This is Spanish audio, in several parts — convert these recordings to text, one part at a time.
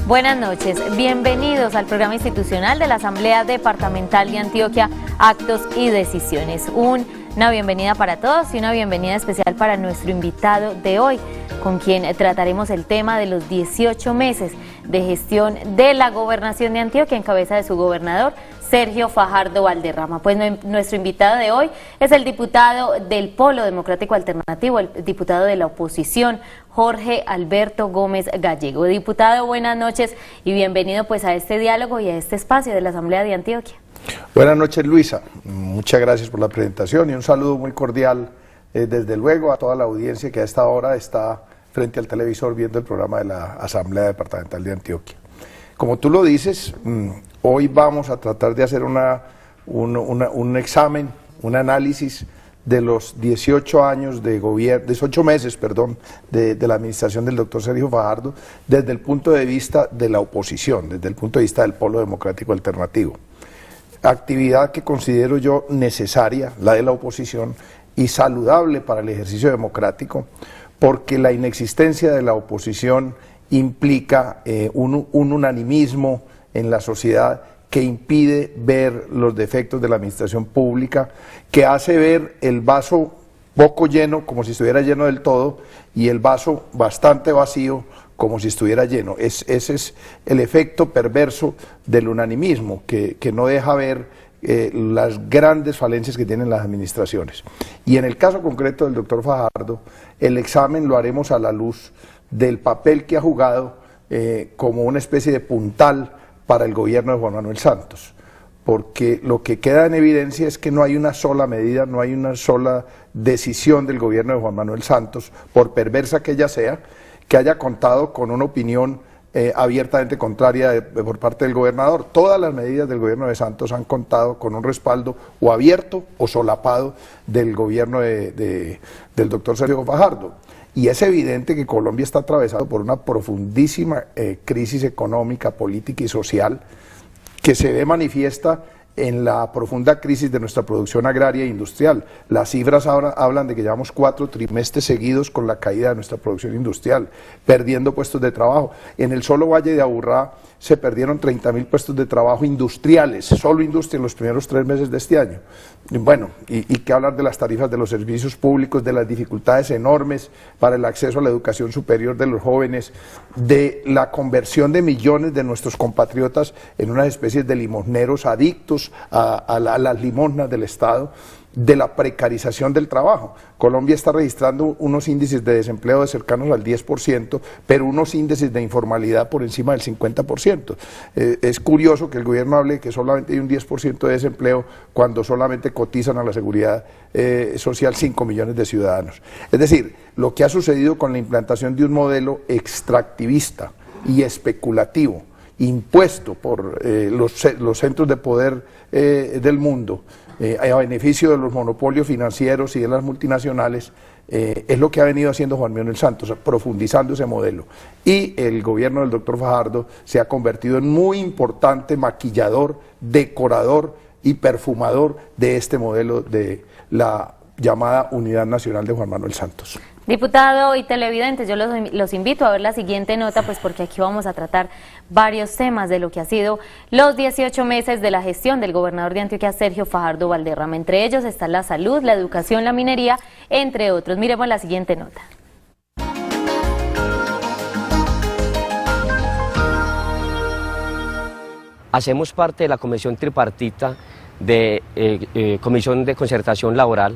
Buenas noches, bienvenidos al programa institucional de la Asamblea Departamental de Antioquia, Actos y Decisiones. Una bienvenida para todos y una bienvenida especial para nuestro invitado de hoy, con quien trataremos el tema de los 18 meses de gestión de la gobernación de Antioquia en cabeza de su gobernador, Sergio Fajardo Valderrama. Pues nuestro invitado de hoy es el diputado del Polo Democrático Alternativo, el diputado de la oposición, Jorge Alberto Gómez Gallego. Diputado, buenas noches y bienvenido pues a este diálogo y a este espacio de la Asamblea de Antioquia. Buenas noches, Luisa. Muchas gracias por la presentación y un saludo muy cordial, desde luego, a toda la audiencia que a esta hora está frente al televisor viendo el programa de la Asamblea Departamental de Antioquia. Como tú lo dices, hoy vamos a tratar de hacer un examen, un análisis de los 18 años de gobierno, 18 meses, perdón, de la administración del doctor Sergio Fajardo, desde el punto de vista de la oposición, desde el punto de vista del Polo Democrático Alternativo. Actividad que considero yo necesaria, la de la oposición, y saludable para el ejercicio democrático, porque la inexistencia de la oposición implica un unanimismo en la sociedad que impide ver los defectos de la administración pública, que hace ver el vaso poco lleno como si estuviera lleno del todo y el vaso bastante vacío como si estuviera lleno. Ese es el efecto perverso del unanimismo, que no deja ver las grandes falencias que tienen las administraciones. Y en el caso concreto del doctor Fajardo, el examen lo haremos a la luz del papel que ha jugado como una especie de puntal para el gobierno de Juan Manuel Santos, porque lo que queda en evidencia es que no hay una sola medida, no hay una sola decisión del gobierno de Juan Manuel Santos, por perversa que ella sea, que haya contado con una opinión abiertamente contraria por parte del gobernador. Todas las medidas del gobierno de Santos han contado con un respaldo o abierto o solapado del gobierno del doctor Sergio Fajardo. Y es evidente que Colombia está atravesado por una profundísima crisis económica, política y social que se ve manifiesta en la profunda crisis de nuestra producción agraria e industrial. Las cifras ahora hablan de que llevamos 4 trimestres seguidos con la caída de nuestra producción industrial, perdiendo puestos de trabajo. En el solo Valle de Aburrá se perdieron 30.000 puestos de trabajo industriales, solo industria en los primeros 3 meses de este año. Bueno, y qué hablar de las tarifas de los servicios públicos, de las dificultades enormes para el acceso a la educación superior de los jóvenes, de la conversión de millones de nuestros compatriotas en unas especies de limosneros adictos a las limosnas del Estado, de la precarización del trabajo. Colombia está registrando unos índices de desempleo de cercanos al 10%, pero unos índices de informalidad por encima del 50%. Es curioso que el gobierno hable de que solamente hay un 10% de desempleo cuando solamente cotizan a la seguridad social 5 millones de ciudadanos. Es decir, lo que ha sucedido con la implantación de un modelo extractivista y especulativo, impuesto por los centros de poder del mundo, a beneficio de los monopolios financieros y de las multinacionales, es lo que ha venido haciendo Juan Manuel Santos, profundizando ese modelo. Y el gobierno del doctor Fajardo se ha convertido en muy importante maquillador, decorador y perfumador de este modelo de la llamada Unidad Nacional de Juan Manuel Santos. Diputado y televidentes, yo los invito a ver la siguiente nota, pues porque aquí vamos a tratar varios temas de lo que ha sido los 18 meses de la gestión del gobernador de Antioquia, Sergio Fajardo Valderrama. Entre ellos está la salud, la educación, la minería, entre otros. Miremos la siguiente nota. Hacemos parte de la comisión tripartita de Comisión de Concertación Laboral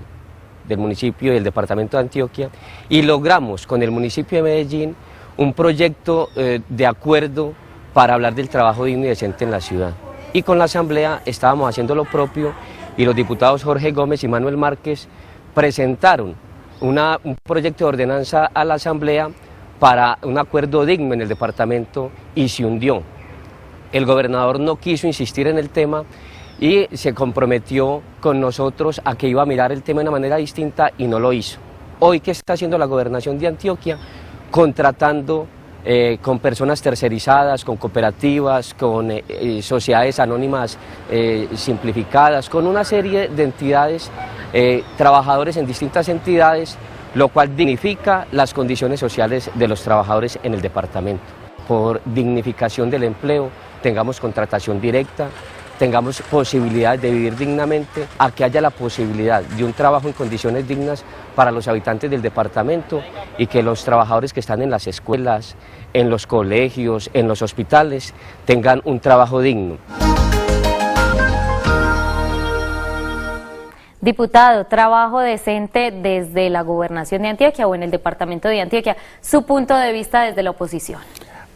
del municipio y del departamento de Antioquia, y logramos con el municipio de Medellín un proyecto de acuerdo para hablar del trabajo digno y decente en la ciudad. Y con la asamblea estábamos haciendo lo propio, y los diputados Jorge Gómez y Manuel Márquez presentaron un proyecto de ordenanza a la asamblea para un acuerdo digno en el departamento, y se hundió. El gobernador no quiso insistir en el tema y se comprometió con nosotros a que iba a mirar el tema de una manera distinta, y no lo hizo. Hoy, ¿qué está haciendo la gobernación de Antioquia? Contratando con personas tercerizadas, con cooperativas, con sociedades anónimas simplificadas, con una serie de entidades, trabajadores en distintas entidades, lo cual dignifica las condiciones sociales de los trabajadores en el departamento. por dignificación del empleo, tengamos contratación directa, tengamos posibilidad de vivir dignamente, a que haya la posibilidad de un trabajo en condiciones dignas para los habitantes del departamento y que los trabajadores que están en las escuelas, en los colegios, en los hospitales, tengan un trabajo digno. Diputado, trabajo decente desde la Gobernación de Antioquia o en el Departamento de Antioquia, su punto de vista desde la oposición.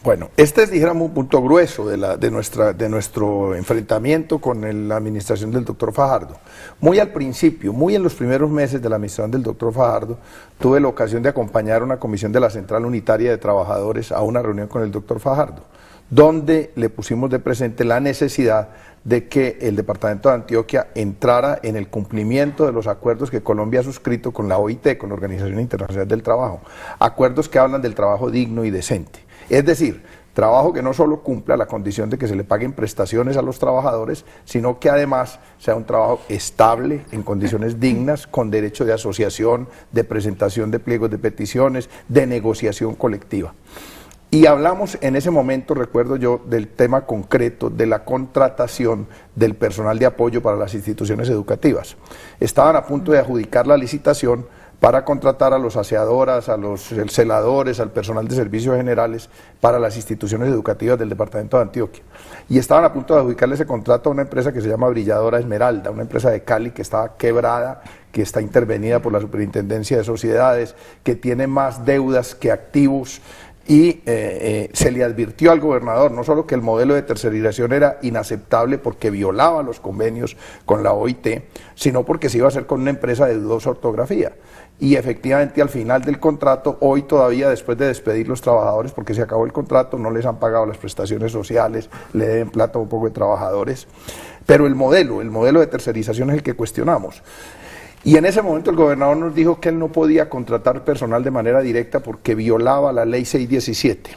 Bueno, este es, dijéramos, un punto grueso de nuestro enfrentamiento con la administración del doctor Fajardo. Muy al principio, muy en los primeros meses de la administración del doctor Fajardo, tuve la ocasión de acompañar a una comisión de la Central Unitaria de Trabajadores a una reunión con el doctor Fajardo, donde le pusimos de presente la necesidad de que el Departamento de Antioquia entrara en el cumplimiento de los acuerdos que Colombia ha suscrito con la OIT, con la Organización Internacional del Trabajo, acuerdos que hablan del trabajo digno y decente. Es decir, trabajo que no solo cumpla la condición de que se le paguen prestaciones a los trabajadores, sino que además sea un trabajo estable, en condiciones dignas, con derecho de asociación, de presentación de pliegos de peticiones, de negociación colectiva. Y hablamos en ese momento, recuerdo yo, del tema concreto de la contratación del personal de apoyo para las instituciones educativas. Estaban a punto de adjudicar la licitación para contratar a los aseadoras, a los celadores, al personal de servicios generales para las instituciones educativas del departamento de Antioquia. Y estaban a punto de adjudicarle ese contrato a una empresa que se llama Brilladora Esmeralda, una empresa de Cali que estaba quebrada, que está intervenida por la Superintendencia de Sociedades, que tiene más deudas que activos. Y se le advirtió al gobernador no solo que el modelo de tercerización era inaceptable porque violaba los convenios con la OIT, sino porque se iba a hacer con una empresa de dudosa ortografía. Y efectivamente al final del contrato, hoy todavía después de despedir los trabajadores, porque se acabó el contrato, no les han pagado las prestaciones sociales, le deben plata a un poco de trabajadores, pero el modelo de tercerización es el que cuestionamos. Y en ese momento el gobernador nos dijo que él no podía contratar personal de manera directa porque violaba la ley 617.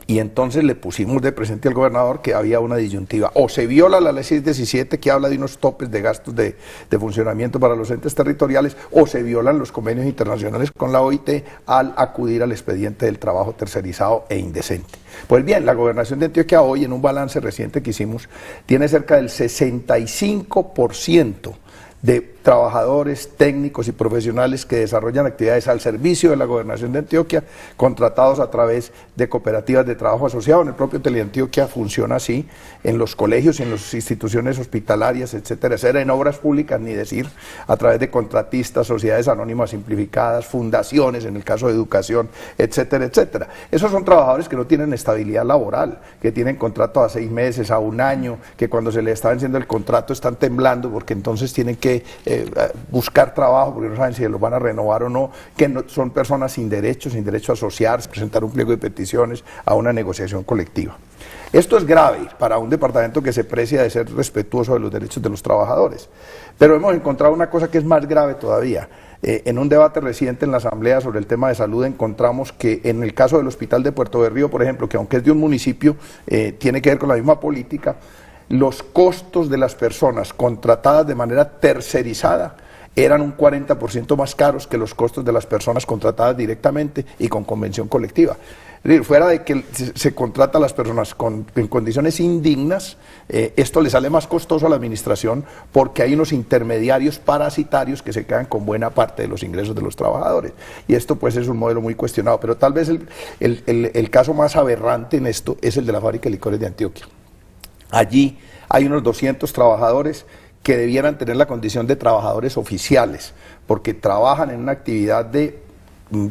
Y entonces le pusimos de presente al gobernador que había una disyuntiva. O se viola la ley 617 que habla de unos topes de gastos de funcionamiento para los entes territoriales, o se violan los convenios internacionales con la OIT al acudir al expediente del trabajo tercerizado e indecente. Pues bien, la Gobernación de Antioquia hoy, en un balance reciente que hicimos, tiene cerca del 65% de trabajadores, técnicos y profesionales que desarrollan actividades al servicio de la Gobernación de Antioquia, contratados a través de cooperativas de trabajo asociado. En el propio Teleantioquia funciona así, en los colegios y en las instituciones hospitalarias, etcétera, etcétera, en obras públicas, ni decir, a través de contratistas, sociedades anónimas simplificadas, fundaciones, en el caso de educación, etcétera, etcétera. Esos son trabajadores que no tienen estabilidad laboral, que tienen contrato a 6 meses, a 1 año, que cuando se les está venciendo el contrato están temblando porque entonces tienen que buscar trabajo porque no saben si los van a renovar o no, que no, son personas sin derecho a asociarse, presentar un pliego de peticiones a una negociación colectiva. Esto es grave para un departamento que se precia de ser respetuoso de los derechos de los trabajadores, pero hemos encontrado una cosa que es más grave todavía. En un debate reciente en la Asamblea sobre el tema de salud encontramos que en el caso del Hospital de Puerto Berrío, por ejemplo, que aunque es de un municipio, tiene que ver con la misma política, los costos de las personas contratadas de manera tercerizada eran un 40% más caros que los costos de las personas contratadas directamente y con convención colectiva. Es decir, fuera de que se contrata a las personas en condiciones indignas, esto le sale más costoso a la administración porque hay unos intermediarios parasitarios que se quedan con buena parte de los ingresos de los trabajadores. Y esto pues es un modelo muy cuestionado, pero tal vez el caso más aberrante en esto es el de la fábrica de licores de Antioquia. Allí hay unos 200 trabajadores que debieran tener la condición de trabajadores oficiales, porque trabajan en una actividad de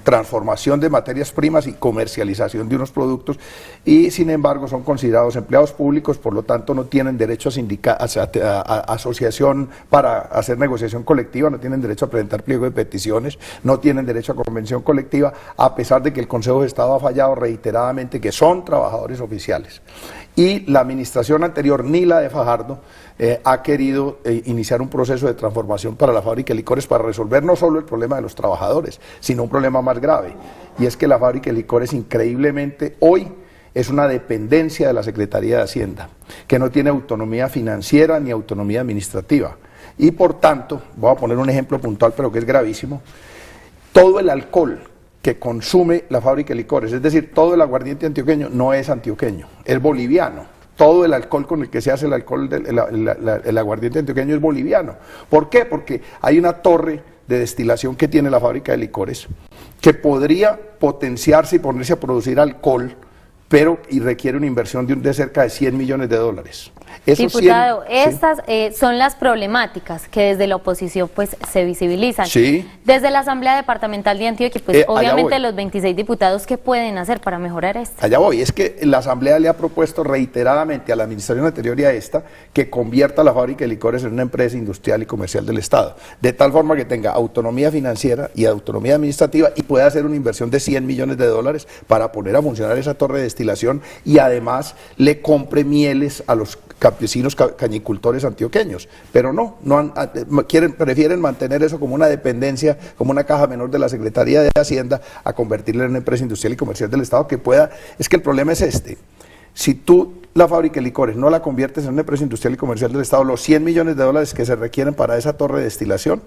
transformación de materias primas y comercialización de unos productos, y sin embargo son considerados empleados públicos, por lo tanto no tienen derecho a asociación para hacer negociación colectiva, no tienen derecho a presentar pliego de peticiones, no tienen derecho a convención colectiva, a pesar de que el Consejo de Estado ha fallado reiteradamente que son trabajadores oficiales. Y la administración anterior, ni la de Fajardo, ha querido iniciar un proceso de transformación para la fábrica de licores para resolver no solo el problema de los trabajadores, sino un problema más grave, y es que la fábrica de licores increíblemente hoy es una dependencia de la Secretaría de Hacienda, que no tiene autonomía financiera ni autonomía administrativa, y por tanto, voy a poner un ejemplo puntual pero que es gravísimo, todo el alcohol que consume la fábrica de licores, es decir, todo el aguardiente antioqueño no es antioqueño, es boliviano. Todo el alcohol con el que se hace el alcohol, el aguardiente antioqueño es boliviano. ¿Por qué? Porque hay una torre de destilación que tiene la fábrica de licores que podría potenciarse y ponerse a producir alcohol, pero requiere una inversión de cerca de 100 millones de dólares. Diputado, estas son las problemáticas que desde la oposición pues se visibilizan. Sí. Desde la Asamblea Departamental de Antioquia, pues obviamente los 26 diputados, ¿qué pueden hacer para mejorar esto? Allá voy, es que la Asamblea le ha propuesto reiteradamente a la administración anterior y a esta que convierta la fábrica de licores en una empresa industrial y comercial del Estado, de tal forma que tenga autonomía financiera y autonomía administrativa y pueda hacer una inversión de 100 millones de dólares para poner a funcionar esa torre de destilación y además le compre mieles a los campesinos cañicultores antioqueños, pero prefieren mantener eso como una dependencia, como una caja menor de la Secretaría de Hacienda, a convertirla en una empresa industrial y comercial del Estado que pueda. Es que el problema es este: si tú la fábrica de licores no la conviertes en una empresa industrial y comercial del Estado, los 100 millones de dólares que se requieren para esa torre de destilación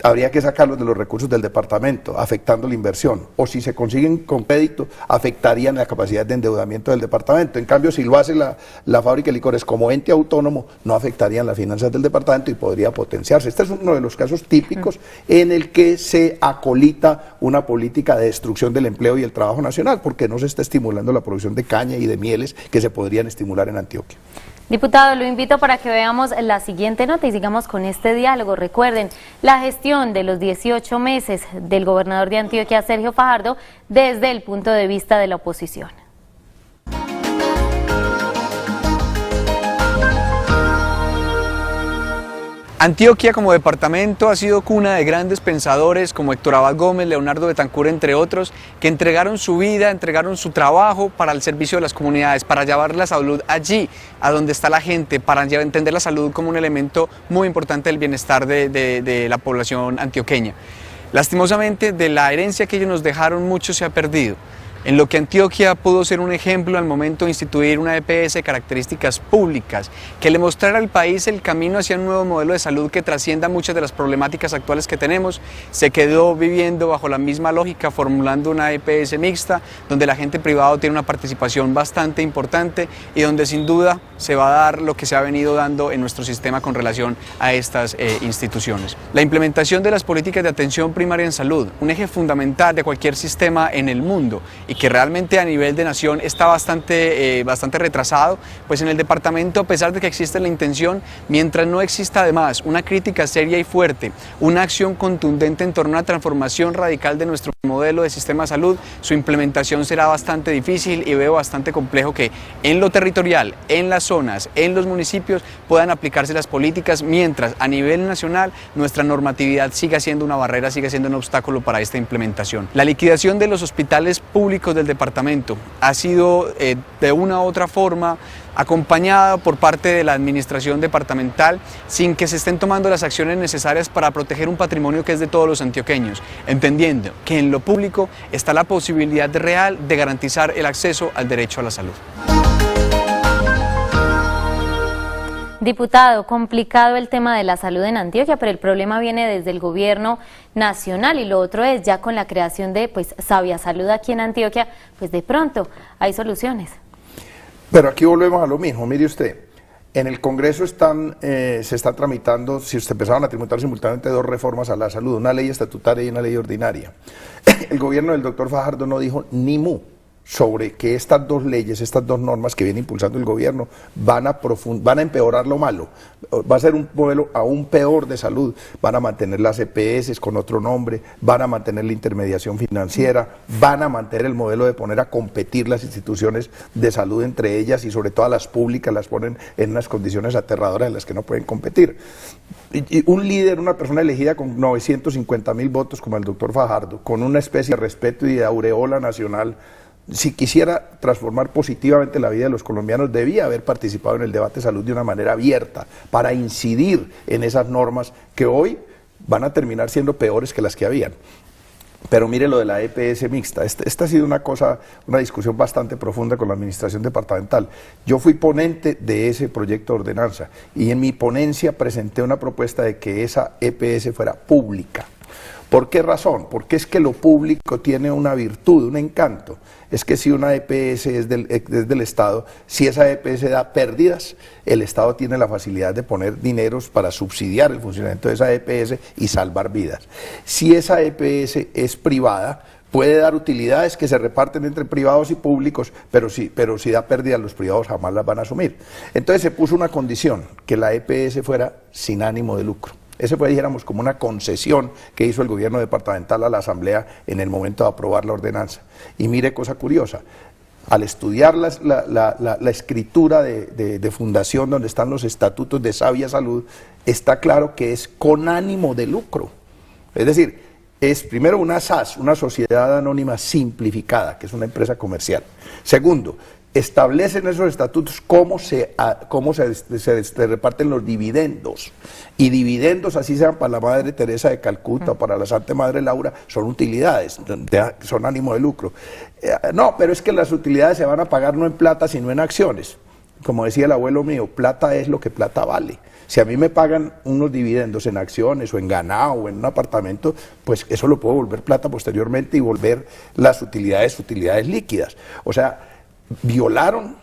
habría que sacarlos de los recursos del departamento, afectando la inversión, o si se consiguen con crédito, afectarían la capacidad de endeudamiento del departamento. En cambio, si lo hace la fábrica de licores como ente autónomo, no afectarían las finanzas del departamento y podría potenciarse. Este es uno de los casos típicos en el que se acolita una política de destrucción del empleo y el trabajo nacional, porque no se está estimulando la producción de caña y de mieles que se podrían estimular en Antioquia. Diputado, lo invito para que veamos la siguiente nota y sigamos con este diálogo. Recuerden, la gestión de los 18 meses del gobernador de Antioquia, Sergio Fajardo, desde el punto de vista de la oposición. Antioquia como departamento ha sido cuna de grandes pensadores como Héctor Abad Gómez, Leonardo Betancur, entre otros, que entregaron su vida, entregaron su trabajo para el servicio de las comunidades, para llevar la salud allí, a donde está la gente, para entender la salud como un elemento muy importante del bienestar de la población antioqueña. Lastimosamente, de la herencia que ellos nos dejaron, mucho se ha perdido. En lo que Antioquia pudo ser un ejemplo al momento de instituir una EPS de características públicas, que le mostrara al país el camino hacia un nuevo modelo de salud que trascienda muchas de las problemáticas actuales que tenemos, se quedó viviendo bajo la misma lógica, formulando una EPS mixta, donde el agente privado tiene una participación bastante importante y donde sin duda se va a dar lo que se ha venido dando en nuestro sistema con relación a estas instituciones. La implementación de las políticas de atención primaria en salud, un eje fundamental de cualquier sistema en el mundo, y que realmente a nivel de nación está bastante retrasado, pues en el departamento, a pesar de que existe la intención, mientras no exista además una crítica seria y fuerte, una acción contundente en torno a una transformación radical de nuestro modelo de sistema de salud, su implementación será bastante difícil y veo bastante complejo que en lo territorial, en las zonas, en los municipios puedan aplicarse las políticas, mientras a nivel nacional nuestra normatividad siga siendo una barrera, siga siendo un obstáculo para esta implementación. La liquidación de los hospitales públicos del departamento ha sido de una u otra forma acompañada por parte de la administración departamental sin que se estén tomando las acciones necesarias para proteger un patrimonio que es de todos los antioqueños, entendiendo que en lo público está la posibilidad real de garantizar el acceso al derecho a la salud. Diputado, complicado el tema de la salud en Antioquia, pero el problema viene desde el gobierno nacional y lo otro es ya con la creación de Sabia Salud aquí en Antioquia, pues de pronto hay soluciones. Pero aquí volvemos a lo mismo, mire usted, en el Congreso se están tramitando, si se empezaron a tramitar simultáneamente dos reformas a la salud, una ley estatutaria y una ley ordinaria. El gobierno del doctor Fajardo no dijo ni mu sobre que estas dos leyes, estas dos normas que viene impulsando el gobierno van a empeorar lo malo, va a ser un modelo aún peor de salud, van a mantener las EPS con otro nombre, van a mantener la intermediación financiera, van a mantener el modelo de poner a competir las instituciones de salud entre ellas y sobre todo las públicas las ponen en unas condiciones aterradoras en las que no pueden competir. Y un líder, una persona elegida con 950.000 votos como el doctor Fajardo, con una especie de respeto y de aureola nacional, si quisiera transformar positivamente la vida de los colombianos, debía haber participado en el debate de salud de una manera abierta, para incidir en esas normas que hoy van a terminar siendo peores que las que habían. Pero mire lo de la EPS mixta, esta ha sido una discusión bastante profunda con la administración departamental. Yo fui ponente de ese proyecto de ordenanza y en mi ponencia presenté una propuesta de que esa EPS fuera pública. ¿Por qué razón? Porque es que lo público tiene una virtud, un encanto. Es que si una EPS es del Estado, si esa EPS da pérdidas, el Estado tiene la facilidad de poner dineros para subsidiar el funcionamiento de esa EPS y salvar vidas. Si esa EPS es privada, puede dar utilidades que se reparten entre privados y públicos, pero si da pérdidas, los privados jamás las van a asumir. Entonces se puso una condición, que la EPS fuera sin ánimo de lucro. Ese fue, dijéramos, como una concesión que hizo el gobierno departamental a la Asamblea en el momento de aprobar la ordenanza. Y mire cosa curiosa, al estudiar la escritura de fundación donde están los estatutos de Sabia Salud, está claro que es con ánimo de lucro. Es decir, es primero una SAS, una sociedad anónima simplificada, que es una empresa comercial. Segundo, establecen esos estatutos cómo se reparten los dividendos, y dividendos, así sean para la Madre Teresa de Calcuta o para la Santa Madre Laura, son utilidades, son ánimo de lucro. No, pero es que las utilidades se van a pagar no en plata sino en acciones. Como decía el abuelo mío, plata es lo que plata vale. Si a mí me pagan unos dividendos en acciones o en ganado o en un apartamento, pues eso lo puedo volver plata posteriormente y volver las utilidades líquidas. O sea, violaron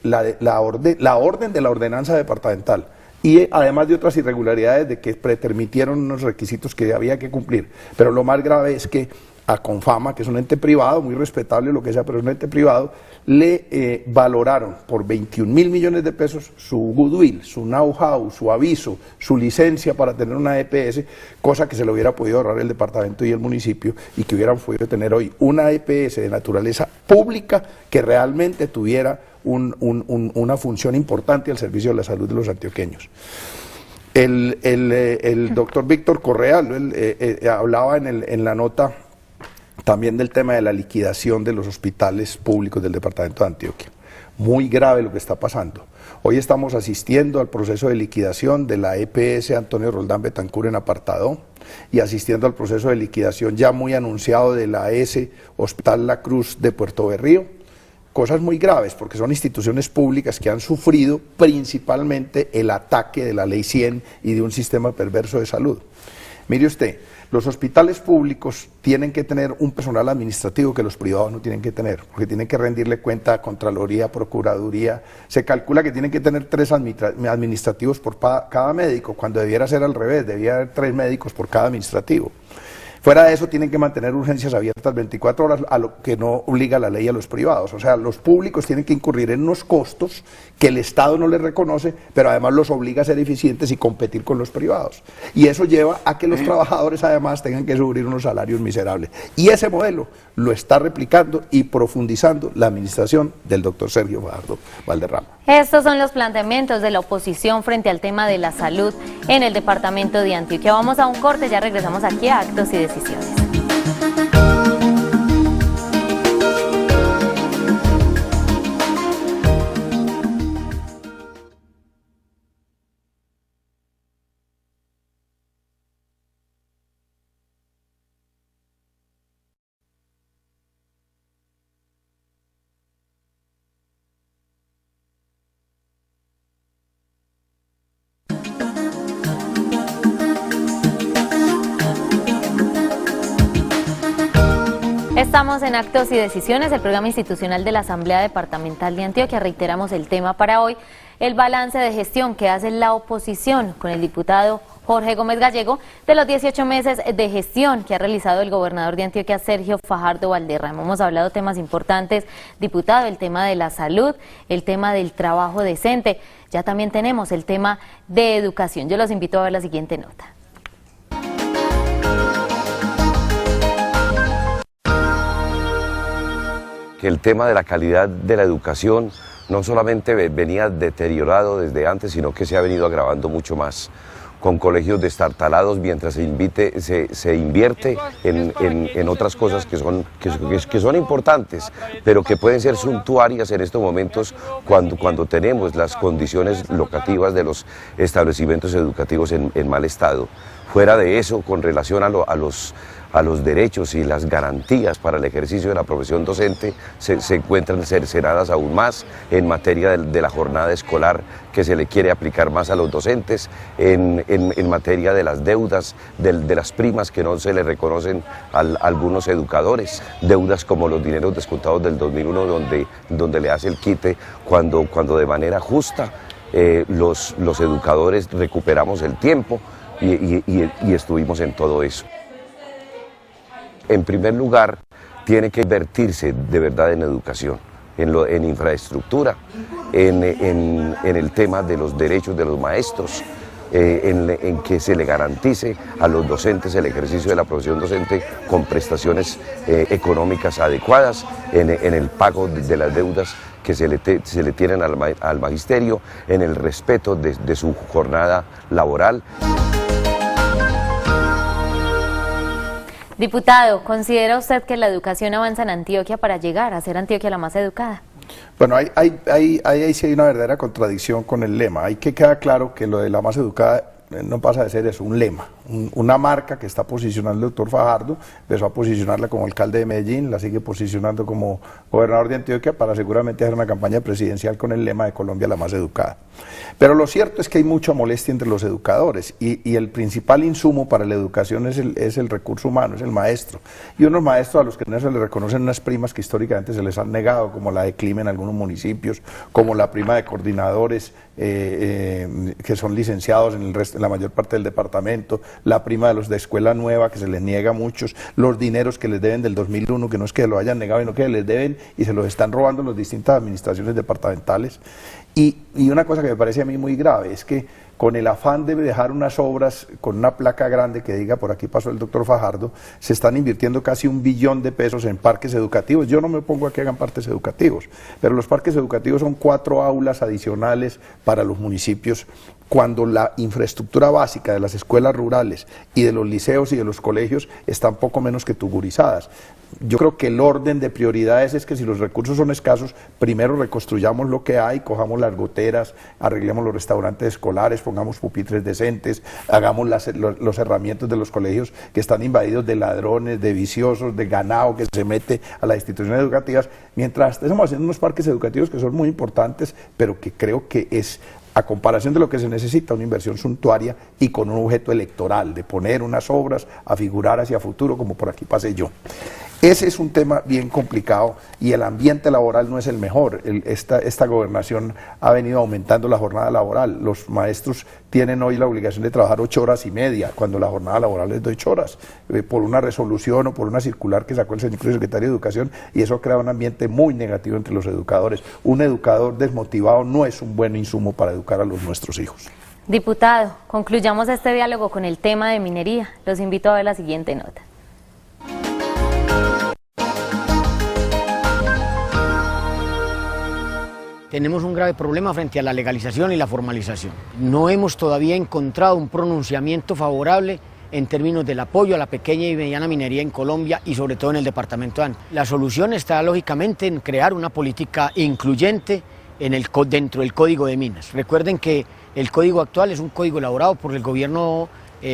la orden de la ordenanza departamental y además de otras irregularidades de que pretermitieron unos requisitos que había que cumplir. Pero lo más grave es que a Confama, que es un ente privado, muy respetable lo que sea, pero es un ente privado, le valoraron por 21.000 millones de pesos su goodwill, su know-how, su aviso, su licencia para tener una EPS, cosa que se le hubiera podido ahorrar el departamento y el municipio, y que hubieran podido tener hoy una EPS de naturaleza pública que realmente tuviera una función importante al servicio de la salud de los antioqueños. El doctor Víctor Correa hablaba en la nota también del tema de la liquidación de los hospitales públicos del departamento de Antioquia. Muy grave lo que está pasando. Hoy estamos asistiendo al proceso de liquidación de la EPS Antonio Roldán Betancur en Apartadó y asistiendo al proceso de liquidación ya muy anunciado de la AS Hospital La Cruz de Puerto Berrío. Cosas muy graves porque son instituciones públicas que han sufrido principalmente el ataque de la Ley 100 y de un sistema perverso de salud. Mire usted, los hospitales públicos tienen que tener un personal administrativo que los privados no tienen que tener, porque tienen que rendirle cuenta a Contraloría, Procuraduría. Se calcula que tienen que tener 3 administrativos por cada médico, cuando debiera ser al revés, debiera haber 3 médicos por cada administrativo. Fuera de eso, tienen que mantener urgencias abiertas 24 horas, a lo que no obliga la ley a los privados. O sea, los públicos tienen que incurrir en unos costos que el Estado no les reconoce, pero además los obliga a ser eficientes y competir con los privados. Y eso lleva a que los trabajadores además tengan que sufrir unos salarios miserables. Y ese modelo lo está replicando y profundizando la administración del doctor Sergio Fajardo Valderrama. Estos son los planteamientos de la oposición frente al tema de la salud en el departamento de Antioquia. Vamos a un corte, ya regresamos aquí a Actos y Decisiones. Estamos en Actos y Decisiones, el programa institucional de la Asamblea Departamental de Antioquia. Reiteramos el tema para hoy, el balance de gestión que hace la oposición con el diputado Jorge Gómez Gallego de los 18 meses de gestión que ha realizado el gobernador de Antioquia, Sergio Fajardo Valderrama. Hemos hablado de temas importantes, diputado, el tema de la salud, el tema del trabajo decente. Ya también tenemos el tema de educación. Yo los invito a ver la siguiente nota. El tema de la calidad de la educación no solamente venía deteriorado desde antes, sino que se ha venido agravando mucho más, con colegios destartalados mientras se invierte en otras cosas que son importantes, pero que pueden ser suntuarias en estos momentos cuando tenemos las condiciones locativas de los establecimientos educativos en mal estado. Fuera de eso, con relación a a los derechos y las garantías para el ejercicio de la profesión docente se encuentran cercenadas aún más en materia de la jornada escolar que se le quiere aplicar más a los docentes, en materia de las deudas, de las primas que no se le reconocen a algunos educadores, deudas como los dineros descontados del 2001 donde le hace el quite cuando de manera justa los educadores recuperamos el tiempo y estuvimos en todo eso. En primer lugar, tiene que invertirse de verdad en educación, en infraestructura, en el tema de los derechos de los maestros, en que se le garantice a los docentes el ejercicio de la profesión docente con prestaciones económicas adecuadas, en el pago de las deudas que se le tienen al magisterio, en el respeto de su jornada laboral. Diputado, ¿considera usted que la educación avanza en Antioquia para llegar a ser Antioquia la más educada? Bueno, ahí sí hay una verdadera contradicción con el lema. Hay que quedar claro que lo de la más educada no pasa de ser eso, un lema, una marca que está posicionando el doctor Fajardo, empezó a posicionarla como alcalde de Medellín, la sigue posicionando como gobernador de Antioquia para seguramente hacer una campaña presidencial con el lema de Colombia la más educada. Pero lo cierto es que hay mucha molestia entre los educadores y el principal insumo para la educación es el recurso humano, es el maestro. Y unos maestros a los que no se les reconocen unas primas que históricamente se les han negado, como la de clima en algunos municipios, como la prima de coordinadores que son licenciados en la mayor parte del departamento, la prima de los de escuela nueva que se les niega a muchos, los dineros que les deben del 2001, que no es que lo hayan negado, sino que les deben y se los están robando las distintas administraciones departamentales. Y una cosa que me parece a mí muy grave es que con el afán de dejar unas obras con una placa grande que diga por aquí pasó el doctor Fajardo, se están invirtiendo casi $1 billón en parques educativos. Yo no me pongo a que hagan parques educativos, pero los parques educativos son 4 aulas adicionales para los municipios, cuando la infraestructura básica de las escuelas rurales y de los liceos y de los colegios están poco menos que tugurizadas. Yo creo que el orden de prioridades es que si los recursos son escasos, primero reconstruyamos lo que hay, cojamos las goteras, arreglemos los restaurantes escolares, pongamos pupitres decentes, hagamos los herramientas de los colegios que están invadidos de ladrones, de viciosos, de ganado que se mete a las instituciones educativas, mientras estamos haciendo unos parques educativos que son muy importantes, pero que creo que es, a comparación de lo que se necesita, una inversión suntuaria y con un objeto electoral, de poner unas obras a figurar hacia futuro, como por aquí pasé yo. Ese es un tema bien complicado y el ambiente laboral no es el mejor. Esta gobernación ha venido aumentando la jornada laboral. Los maestros tienen hoy la obligación de trabajar 8 horas y media, cuando la jornada laboral es de 8 horas, por una resolución o por una circular que sacó el señor secretario de Educación, y eso crea un ambiente muy negativo entre los educadores. Un educador desmotivado no es un buen insumo para educar a nuestros hijos. Diputado, concluyamos este diálogo con el tema de minería. Los invito a ver la siguiente nota. Tenemos un grave problema frente a la legalización y la formalización. No hemos todavía encontrado un pronunciamiento favorable en términos del apoyo a la pequeña y mediana minería en Colombia y sobre todo en el departamento de Antioquia. La solución está lógicamente en crear una política incluyente dentro del Código de Minas. Recuerden que el código actual es un código elaborado por el gobierno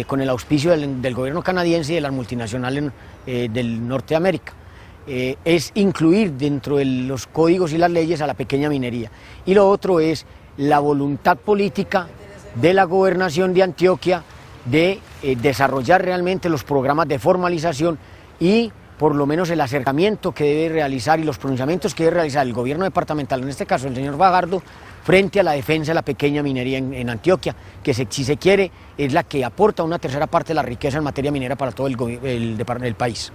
con el auspicio del gobierno canadiense y de las multinacionales del norte de América. Es incluir dentro de los códigos y las leyes a la pequeña minería. Y lo otro es la voluntad política de la gobernación de Antioquia de desarrollar realmente los programas de formalización y por lo menos el acercamiento que debe realizar y los pronunciamientos que debe realizar el gobierno departamental, en este caso el señor Fajardo, frente a la defensa de la pequeña minería en Antioquia, que si se quiere es la que aporta una tercera parte de la riqueza en materia minera para todo el país.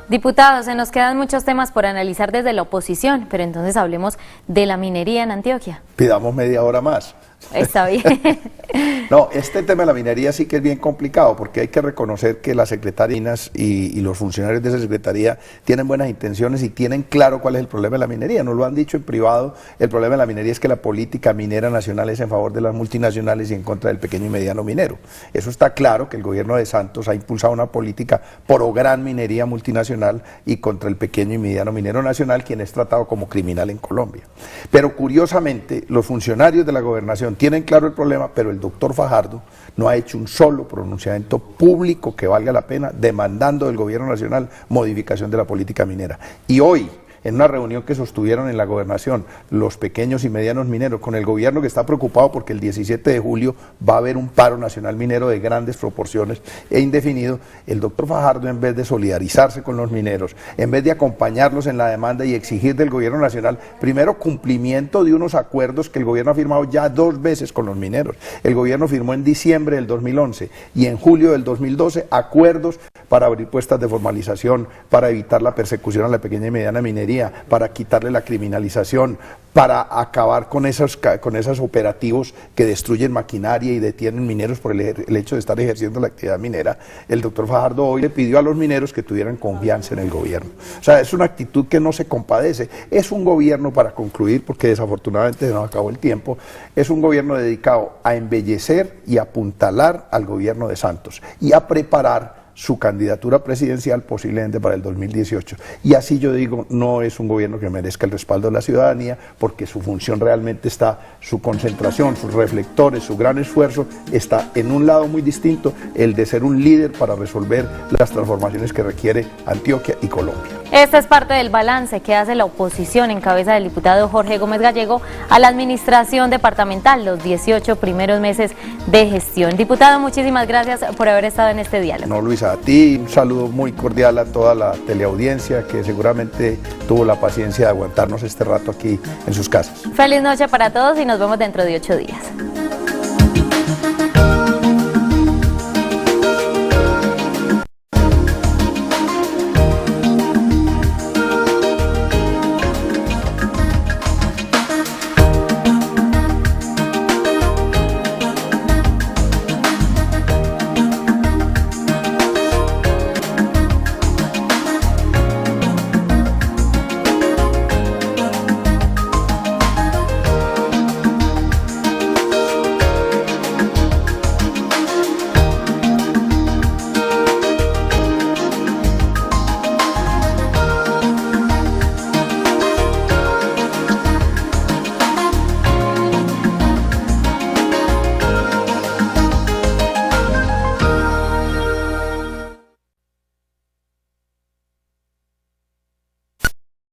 Diputados, se nos quedan muchos temas por analizar desde la oposición, pero entonces hablemos de la minería en Antioquia. Pidamos media hora más. Está bien. No, este tema de la minería sí que es bien complicado, porque hay que reconocer que las secretarias y los funcionarios de esa secretaría tienen buenas intenciones y tienen claro cuál es el problema de la minería. Nos lo han dicho en privado, el problema de la minería es que la política minera nacional es en favor de las multinacionales y en contra del pequeño y mediano minero. Eso está claro, que el gobierno de Santos ha impulsado una política pro gran minería multinacional nacional y contra el pequeño y mediano minero nacional, quien es tratado como criminal en Colombia. Pero curiosamente, los funcionarios de la gobernación tienen claro el problema, pero el doctor Fajardo no ha hecho un solo pronunciamiento público que valga la pena demandando del gobierno nacional modificación de la política minera. Y hoy, en una reunión que sostuvieron en la gobernación los pequeños y medianos mineros con el gobierno, que está preocupado porque el 17 de julio va a haber un paro nacional minero de grandes proporciones e indefinido, el doctor Fajardo, en vez de solidarizarse con los mineros, en vez de acompañarlos en la demanda y exigir del gobierno nacional, primero cumplimiento de unos acuerdos que el gobierno ha firmado ya 2 veces con los mineros. El gobierno firmó en diciembre del 2011 y en julio del 2012 acuerdos para abrir puestas de formalización, para evitar la persecución a la pequeña y mediana minería, para quitarle la criminalización, para acabar con esos operativos que destruyen maquinaria y detienen mineros por el hecho de estar ejerciendo la actividad minera. El doctor Fajardo hoy le pidió a los mineros que tuvieran confianza en el gobierno. O sea, es una actitud que no se compadece. Es un gobierno, para concluir, porque desafortunadamente se nos acabó el tiempo, es un gobierno dedicado a embellecer y apuntalar al gobierno de Santos y a preparar su candidatura presidencial posiblemente para el 2018. Y así yo digo, no es un gobierno que merezca el respaldo de la ciudadanía, porque su función realmente está, su concentración, sus reflectores, su gran esfuerzo está en un lado muy distinto, el de ser un líder para resolver las transformaciones que requiere Antioquia y Colombia. Este es parte del balance que hace la oposición en cabeza del diputado Jorge Gómez Gallego a la administración departamental, los 18 primeros meses de gestión. Diputado, muchísimas gracias por haber estado en este diálogo. No, Luisa, a ti un saludo muy cordial a toda la teleaudiencia que seguramente tuvo la paciencia de aguantarnos este rato aquí en sus casas. Feliz noche para todos y nos vemos dentro de 8 días.